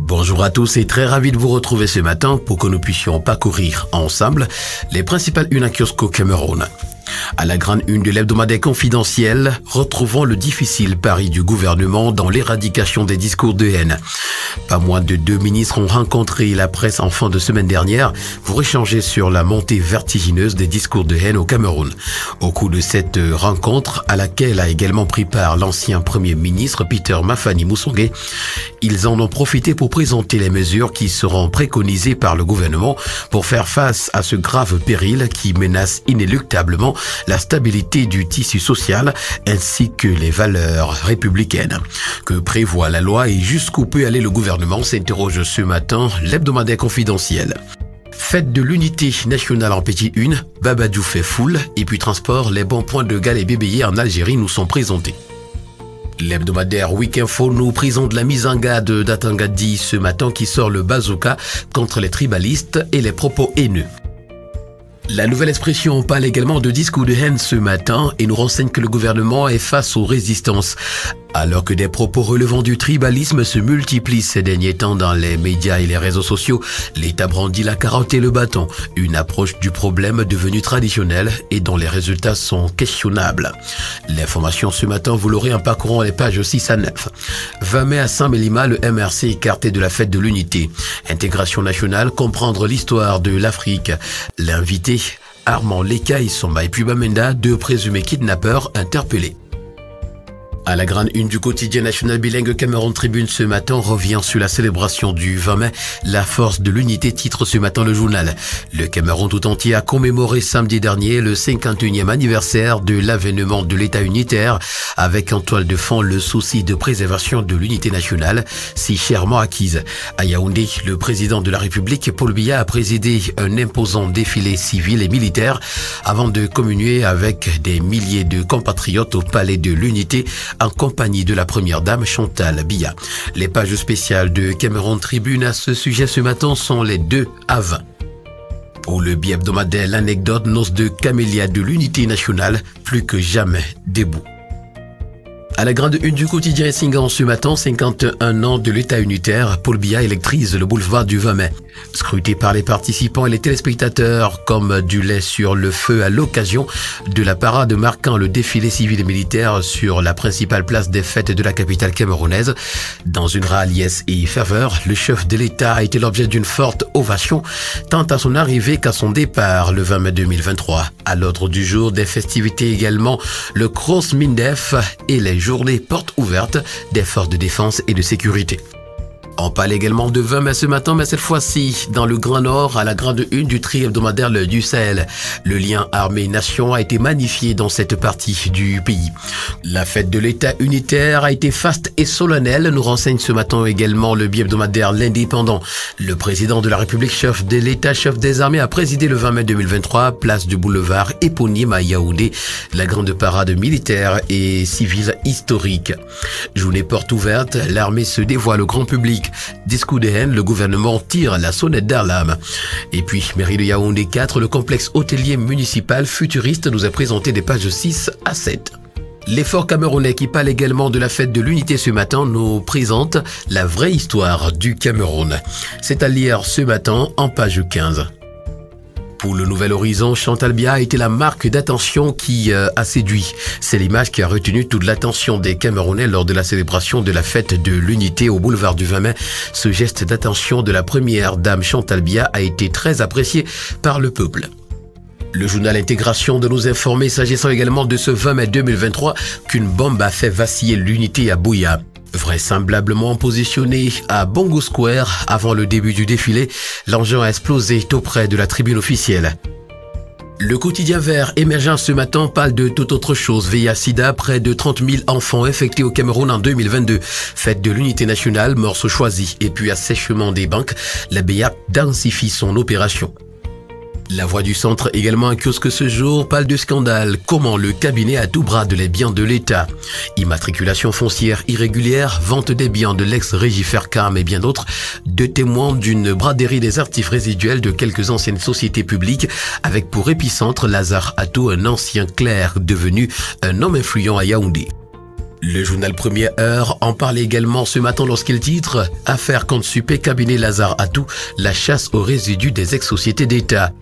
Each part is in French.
Bonjour à tous et très ravi de vous retrouver ce matin pour que nous puissions parcourir ensemble les principales unes à kiosque au Cameroun. À la grande une de l'hebdomadaire confidentiel, retrouvons le difficile pari du gouvernement dans l'éradication des discours de haine. Pas moins de 2 ministres ont rencontré la presse en fin de semaine dernière pour échanger sur la montée vertigineuse des discours de haine au Cameroun. Au cours de cette rencontre, à laquelle a également pris part l'ancien premier ministre Peter Mafani Moussongé, ils en ont profité pour présenter les mesures qui seront préconisées par le gouvernement pour faire face à ce grave péril qui menace inéluctablement la stabilité du tissu social ainsi que les valeurs républicaines. Que prévoit la loi et jusqu'où peut aller le gouvernement, s'interroge ce matin l'hebdomadaire confidentiel. Fête de l'unité nationale en petite une, Babadou fait foule et puis transport, les bons points de Gall et Bébéyé en Algérie nous sont présentés. L'hebdomadaire Week Info nous présente la mise en garde d'Atangadi ce matin qui sort le bazooka contre les tribalistes et les propos haineux. La nouvelle expression parle également de discours de haine ce matin et nous renseigne que le gouvernement est face aux résistances. Alors que des propos relevant du tribalisme se multiplient ces derniers temps dans les médias et les réseaux sociaux, l'État brandit la carotte et le bâton, une approche du problème devenue traditionnelle et dont les résultats sont questionnables. L'information ce matin, vous l'aurez en parcourant les pages 6 à 9. 20 mai à Saint-Mélima, le MRC écarté de la fête de l'unité. Intégration nationale, comprendre l'histoire de l'Afrique. L'invité, Armand Leka Somba et puis Bamenda, 2 présumés kidnappeurs interpellés. À la grande une du quotidien national bilingue Cameroun Tribune ce matin revient sur la célébration du 20 mai. La force de l'unité titre ce matin le journal. Le Cameroun tout entier a commémoré samedi dernier le 51e anniversaire de l'avènement de l'État unitaire avec en toile de fond le souci de préservation de l'unité nationale si chèrement acquise. À Yaoundé, le président de la République, Paul Biya, a présidé un imposant défilé civil et militaire avant de communier avec des milliers de compatriotes au palais de l'unité en compagnie de la première dame Chantal Biya. Les pages spéciales de Cameroun Tribune à ce sujet ce matin sont les 2 à 20. Pour le bi-hebdomadaire, l'anecdote noce de camélia de l'unité nationale, plus que jamais debout. À la grande une du quotidien Singan ce matin, 51 ans de l'État unitaire, Paul Biya électrise le boulevard du 20 mai. Scruté par les participants et les téléspectateurs comme du lait sur le feu à l'occasion de la parade marquant le défilé civil et militaire sur la principale place des fêtes de la capitale camerounaise. Dans une rare liesse et ferveur, le chef de l'État a été l'objet d'une forte ovation, tant à son arrivée qu'à son départ le 20 mai 2023. À l'ordre du jour des festivités également, le Cross Mindef et les journées portes ouvertes des forces de défense et de sécurité. On parle également de 20 mai ce matin, mais cette fois-ci dans le Grand Nord, à la grande une du tri-hebdomadaire du Sahel. Le lien armée-nation a été magnifié dans cette partie du pays. La fête de l'État unitaire a été faste et solennelle, nous renseigne ce matin également le bi-hebdomadaire L'Indépendant. Le président de la République, chef de l'État, chef des armées, a présidé le 20 mai 2023, place du boulevard éponyme à Yaoundé, la grande parade militaire et civile historique. Journée porte ouverte, l'armée se dévoile au grand public. Discours de haine, le gouvernement tire la sonnette d'alarme. Et puis, mairie de Yaoundé 4, le complexe hôtelier municipal futuriste nous a présenté des pages 6 à 7. L'effort camerounais qui parle également de la fête de l'unité ce matin nous présente la vraie histoire du Cameroun. C'est à lire ce matin en page 15. Pour le Nouvel Horizon, Chantal Biya a été la marque d'attention qui a séduit. C'est l'image qui a retenu toute l'attention des Camerounais lors de la célébration de la fête de l'unité au boulevard du 20 mai. Ce geste d'attention de la première dame Chantal Biya a été très apprécié par le peuple. Le journal Intégration de nous informer s'agissant également de ce 20 mai 2023 qu'une bombe a fait vaciller l'unité à Bouya. Vraisemblablement positionné à Bongo Square avant le début du défilé, l'engin a explosé auprès de la tribune officielle. Le quotidien vert émergent ce matin parle de toute autre chose. VIH-Sida, près de 30 000 enfants infectés au Cameroun en 2022. Fête de l'unité nationale, morceau choisi et puis assèchement des banques, la BIA densifie son opération. La Voix du Centre, également un kiosque ce jour, parle de scandale. Comment le cabinet à tout bras de les biens de l'État. Immatriculation foncière irrégulière, vente des biens de l'ex-régie Fercam et bien d'autres. 2 témoins d'une braderie des actifs résiduels de quelques anciennes sociétés publiques avec pour épicentre Lazare Attou, un ancien clerc devenu un homme influent à Yaoundé. Le journal Première Heure en parle également ce matin lorsqu'il titre « Affaire Consupé, cabinet Lazare Atou, la chasse aux résidus des ex-sociétés d'État ».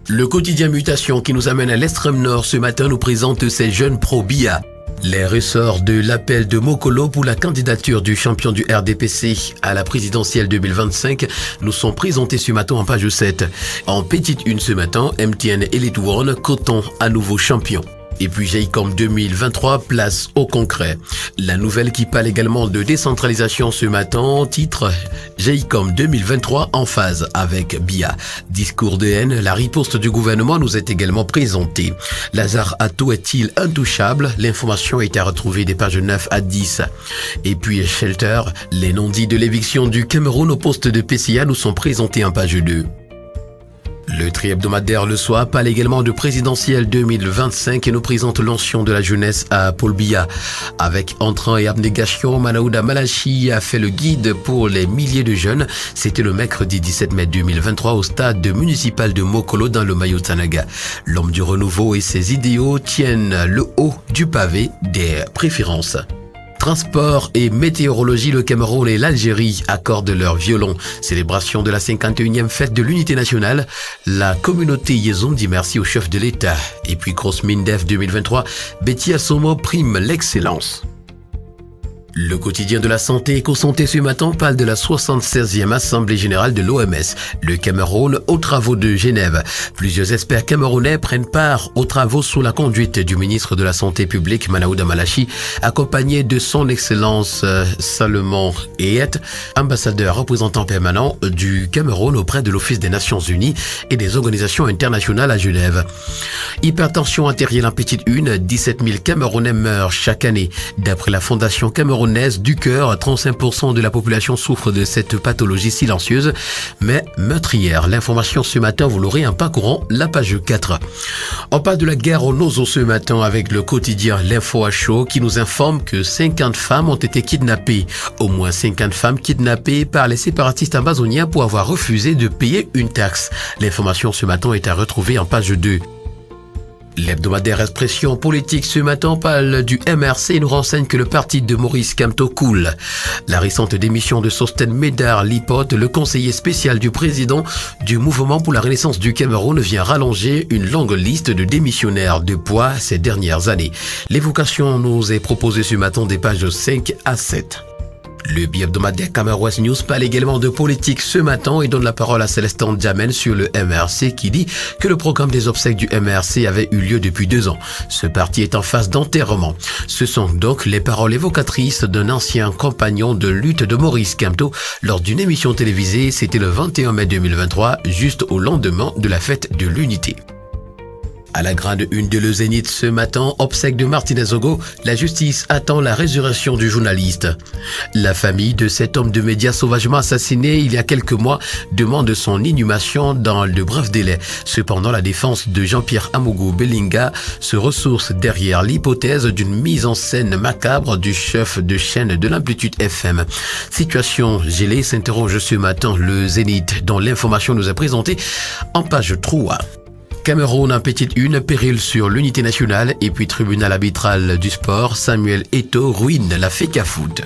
Le quotidien Mutation qui nous amène à l'extrême nord ce matin nous présente ces jeunes pro-BIA. Les ressorts de l'appel de Mokolo pour la candidature du champion du RDPC à la présidentielle 2025 nous sont présentés ce matin en page 7. En petite une ce matin, MTN Elite One, Coton à nouveau champion. Et puis GEICOM 2023, place au concret. La nouvelle qui parle également de décentralisation ce matin, titre GEICOM 2023 en phase avec BIA. Discours de haine, la riposte du gouvernement nous est également présentée. Lazare Atou est-il intouchable? L'information a été retrouvée des pages 9 à 10. Et puis Shelter, les non-dits de l'éviction du Cameroun au poste de PCA nous sont présentés en page 2. Le tri-hebdomadaire Le Soir parle également de présidentielle 2025 et nous présente l'ancien de la jeunesse à Paul Biya. Avec entrain et abnégation, Manaouda Malachi a fait le guide pour les milliers de jeunes. C'était le mercredi 17 mai 2023 au stade municipal de Mokolo dans le Mayo-Tanaga. L'homme du renouveau et ses idéaux tiennent le haut du pavé des préférences. Transport et météorologie, le Cameroun et l'Algérie accordent leur violon. Célébration de la 51e fête de l'unité nationale. La communauté Yezom dit merci au chef de l'État. Et puis Grosse Mindef 2023, Betty Assomo prime l'excellence. Le quotidien de la santé Éco-Santé ce matin parle de la 76e Assemblée Générale de l'OMS, le Cameroun aux travaux de Genève. Plusieurs experts camerounais prennent part aux travaux sous la conduite du ministre de la Santé publique Manaouda Malachi, accompagné de son Excellence Salomon Eyet, ambassadeur représentant permanent du Cameroun auprès de l'Office des Nations Unies et des organisations internationales à Genève. Hypertension artérielle en petite une, 17 000 Camerounais meurent chaque année. D'après la Fondation camerounaise du cœur, 35% de la population souffre de cette pathologie silencieuse, mais meurtrière. L'information ce matin, vous l'aurez en parcourant la page 4. On parle de la guerre aux Nozo ce matin avec le quotidien L'Info à chaud qui nous informe que 50 femmes ont été kidnappées. Au moins 50 femmes kidnappées par les séparatistes amazoniens pour avoir refusé de payer une taxe. L'information ce matin est à retrouver en page 2. L'hebdomadaire Expression politique ce matin parle du MRC et nous renseigne que le parti de Maurice Kamto coule. La récente démission de Sosten Médard Lipote, le conseiller spécial du président du Mouvement pour la Renaissance du Cameroun, vient rallonger une longue liste de démissionnaires de poids ces dernières années. L'évocation nous est proposée ce matin des pages 5 à 7. Le bi-hebdomadaire Cameroun News parle également de politique ce matin et donne la parole à Célestin Djamel sur le MRC qui dit que le programme des obsèques du MRC avait eu lieu depuis 2 ans. Ce parti est en phase d'enterrement. Ce sont donc les paroles évocatrices d'un ancien compagnon de lutte de Maurice Kamto lors d'une émission télévisée. C'était le 21 mai 2023, juste au lendemain de la fête de l'unité. À la grande une de Le Zénith ce matin, obsèque de Martinez Ogo, la justice attend la résurrection du journaliste. La famille de cet homme de médias sauvagement assassiné il y a quelques mois demande son inhumation dans de brefs délais. Cependant, la défense de Jean-Pierre Amougou Belinga se ressource derrière l'hypothèse d'une mise en scène macabre du chef de chaîne de l'Amplitude FM. Situation gelée s'interroge ce matin Le Zénith, dont l'information nous est présentée en page 3. Cameroun en petite une, péril sur l'unité nationale et puis tribunal arbitral du sport, Samuel Eto'o ruine la FECAFOOT.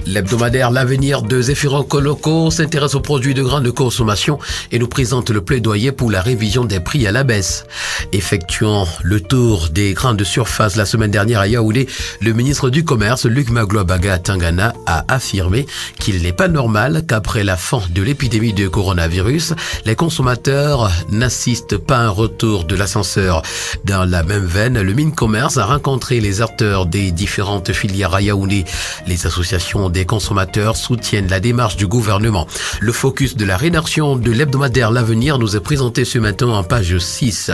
L'hebdomadaire L'Avenir de Zéphirin Koloko s'intéresse aux produits de grande consommation et nous présente le plaidoyer pour la révision des prix à la baisse. Effectuant le tour des grandes surfaces la semaine dernière à Yaoundé, le ministre du Commerce, Luc Maglobaga Tangana, a affirmé qu'il n'est pas normal qu'après la fin de l'épidémie de coronavirus, les consommateurs n'assistent pas à un retour de l'ascenseur. Dans la même veine, le Mincommerce a rencontré les acteurs des différentes filières à Yaoundé. Les associations des consommateurs soutiennent la démarche du gouvernement. Le focus de la rédaction de l'hebdomadaire L'Avenir nous est présenté ce matin en page 6.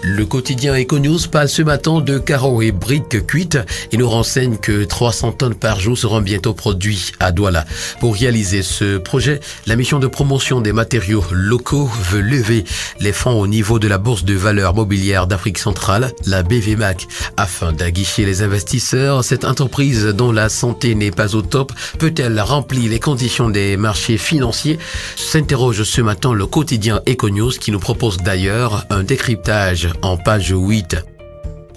Le quotidien Econews parle ce matin de carreaux et briques cuites et nous renseigne que 300 tonnes par jour seront bientôt produits à Douala. Pour réaliser ce projet, la mission de promotion des matériaux locaux veut lever les fonds au niveau de la Bourse de valeurs mobilières d'Afrique centrale, la BVMAC. Afin d'aguicher les investisseurs, cette entreprise dont la santé n'est pas au top peut-elle remplir les conditions des marchés financiers? S'interroge ce matin le quotidien Econews qui nous propose d'ailleurs un décryptage en page 8.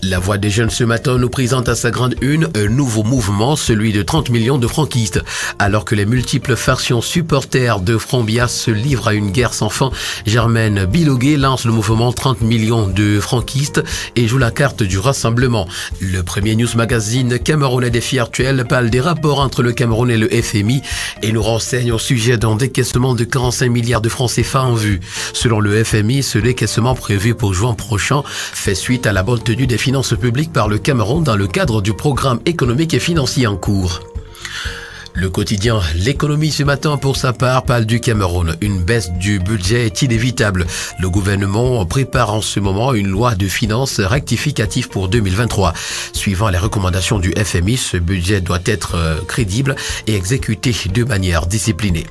La Voix des jeunes ce matin nous présente à sa grande une un nouveau mouvement, celui de 30 millions de franquistes. Alors que les multiples factions supporters de Front-Bias se livrent à une guerre sans fin, Germaine Biloguet lance le mouvement 30 millions de franquistes et joue la carte du rassemblement. Le premier news magazine camerounais Défi Actuel parle des rapports entre le Cameroun et le FMI et nous renseigne au sujet d'un décaissement de 45 milliards de francs CFA en vue. Selon le FMI, ce décaissement prévu pour juin prochain fait suite à la bonne tenue des finances publiques par le Cameroun dans le cadre du programme économique et financier en cours. Le quotidien L'économie ce matin pour sa part parle du Cameroun. Une baisse du budget est inévitable. Le gouvernement prépare en ce moment une loi de finances rectificative pour 2023. Suivant les recommandations du FMI, ce budget doit être crédible et exécuté de manière disciplinée.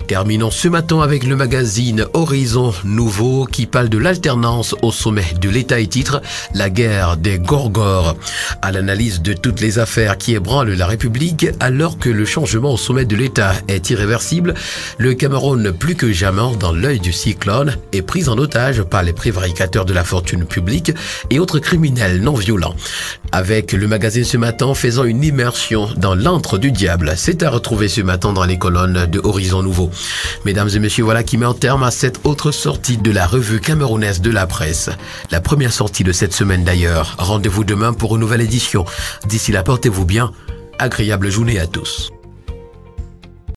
Terminons ce matin avec le magazine Horizon Nouveau qui parle de l'alternance au sommet de l'État et titre La guerre des Gorgores. À l'analyse de toutes les affaires qui ébranlent la République, alors que le changement au sommet de l'État est irréversible, le Cameroun, plus que jamais dans l'œil du cyclone, est pris en otage par les prévaricateurs de la fortune publique et autres criminels non violents. Avec le magazine ce matin faisant une immersion dans l'antre du diable, c'est à retrouver ce matin dans les colonnes de Horizon Nouveau. Mesdames et messieurs, voilà qui met un terme à cette autre sortie de la revue camerounaise de la presse. La première sortie de cette semaine d'ailleurs. Rendez-vous demain pour une nouvelle édition. D'ici là, portez-vous bien. Agréable journée à tous.